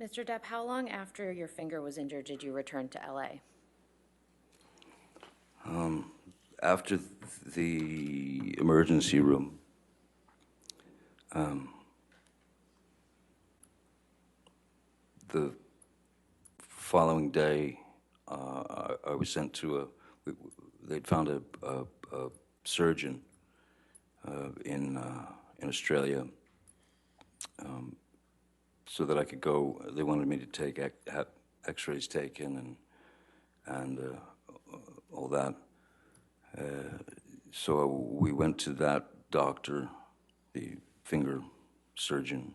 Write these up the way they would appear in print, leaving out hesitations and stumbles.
Mr. Depp, how long after your finger was injured did you return to LA? After the emergency room, the following day, I was sent to they'd found a surgeon in Australia, so that I could go. They wanted me to take have X-rays taken and all that. So we went to that doctor, the finger surgeon,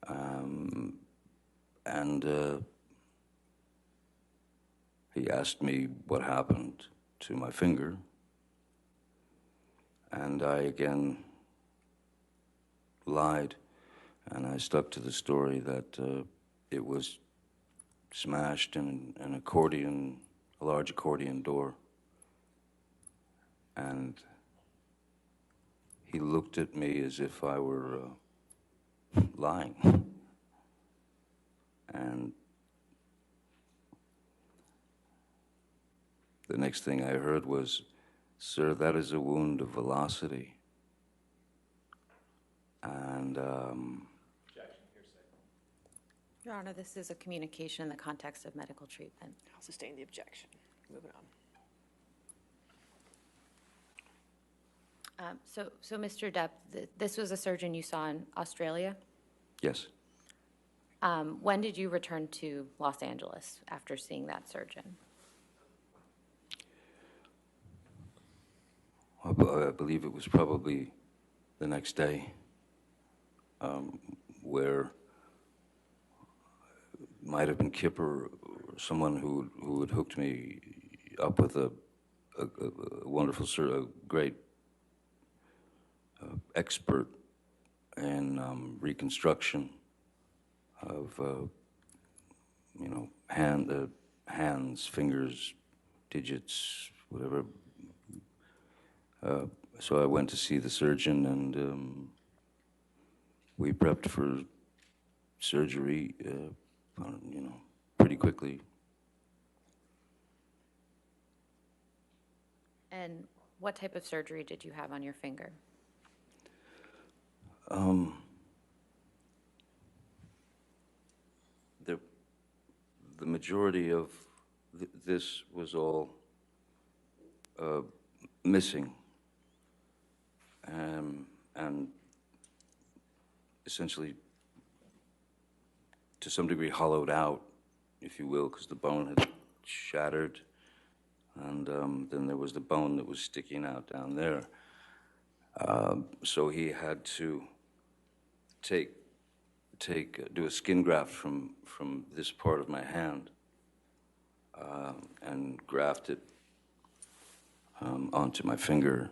and he asked me what happened to my finger, and I again lied, and I stuck to the story that it was smashed in an accordion, a large accordion door. And he looked at me as if I were lying. And the next thing I heard was, "Sir, that is a wound of velocity." And Objection, hearsay. Your Honor, this is a communication in the context of medical treatment. I'll sustain the objection. Moving on. So Mr. Depp, this was a surgeon you saw in Australia. yes, When did you return to Los Angeles after seeing that surgeon? I believe it was probably the next day, where it might have been Kipper or someone who had hooked me up with a wonderful, a great expert in reconstruction of hands, fingers, digits, whatever. So I went to see the surgeon, and we prepped for surgery, pretty quickly. And what type of surgery did you have on your finger? The majority of this was all missing, and essentially, to some degree, hollowed out, if you will, because the bone had shattered, and then there was the bone that was sticking out down there. So he had to do a skin graft from this part of my hand, and graft it onto my finger,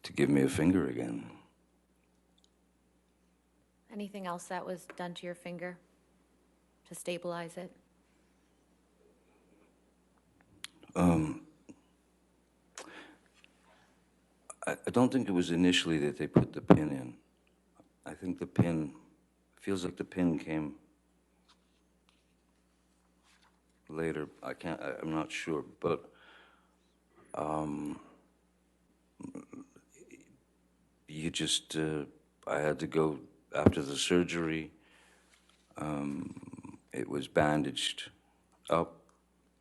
to give me a finger again. Anything else that was done to your finger to stabilize it? I don't think it was initially that they put the pin in. I think the pin, feels like the pin came later. I'm not sure, but I had to go after the surgery. It was bandaged up,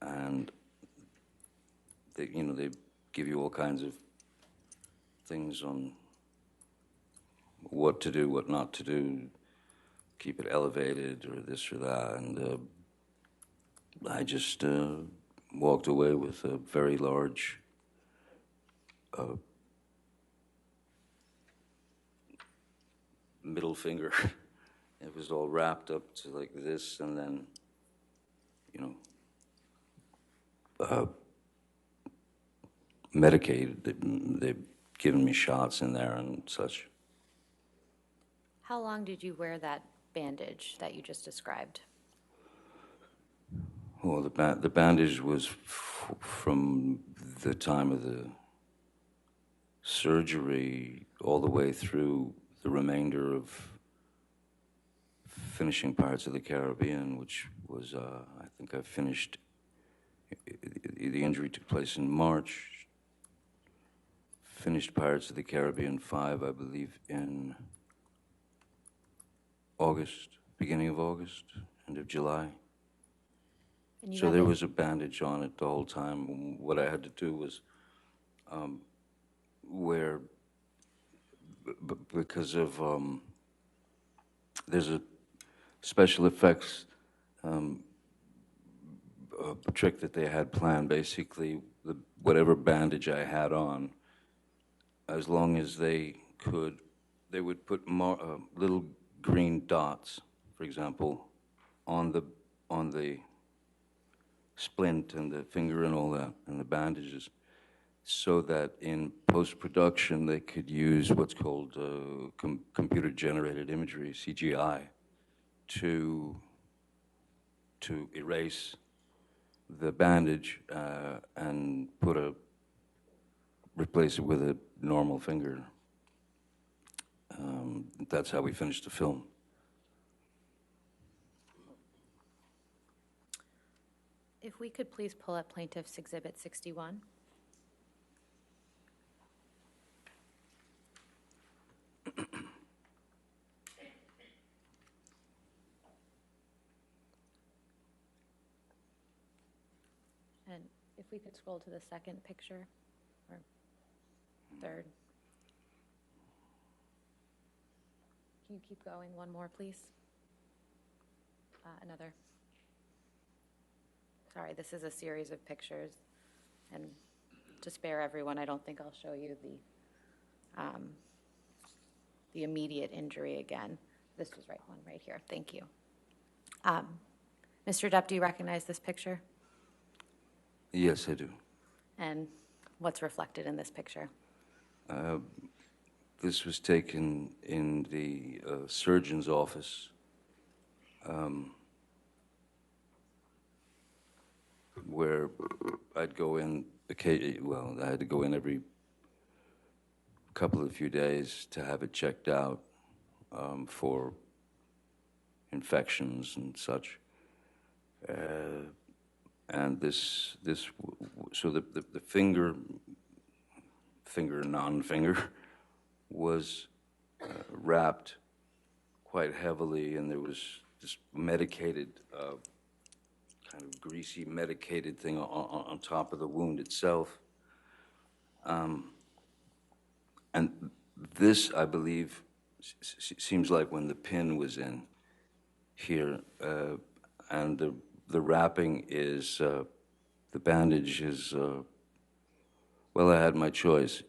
and they give you all kinds of things on what to do, what not to do, keep it elevated or this or that, and I just walked away with a very large middle finger. It was all wrapped up to like this, and then, medicated. They've given me shots in there and such. How long did you wear that bandage that you just described? Well, the bandage was from the time of the surgery all the way through the remainder of finishing Pirates of the Caribbean, which was, I think I finished, the injury took place in March. Finished Pirates of the Caribbean 5, I believe, in August, beginning of August, end of July. And you So had there the- was a bandage on it the whole time. What I had to do was where, because of, there's a special effects trick that they had planned. Basically, whatever bandage I had on, as long as they could, they would put little green dots, for example, on the splint and the finger and all that, and the bandages, so that in post-production they could use what's called computer-generated imagery, CGI, to erase the bandage and replace it with a normal finger. That's how we finished the film. If we could please pull up Plaintiff's Exhibit 61. And if we could scroll to the second picture, or third. Can you keep going one more, please? Another. Sorry, this is a series of pictures, and to spare everyone, I don't think I'll show you the immediate injury again. This was one right here. Thank you. Mr. Depp, do you recognize this picture? Yes, I do. And what's reflected in this picture? This was taken in the surgeon's office. Where I'd go in, well, I had to go in every couple of few days to have it checked out for infections and such. And so the finger, non-finger, was wrapped quite heavily, and there was this medicated, kind of greasy medicated thing on top of the wound itself. And this, I believe, seems like when the pin was in here, and the wrapping is, the bandage is, well, I had my choice,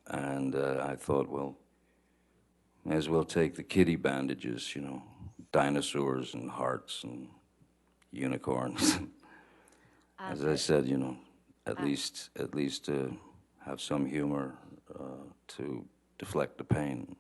and I thought, well, may as well take the kiddie bandages, dinosaurs and hearts and unicorns. As I said, at least have some humor to deflect the pain.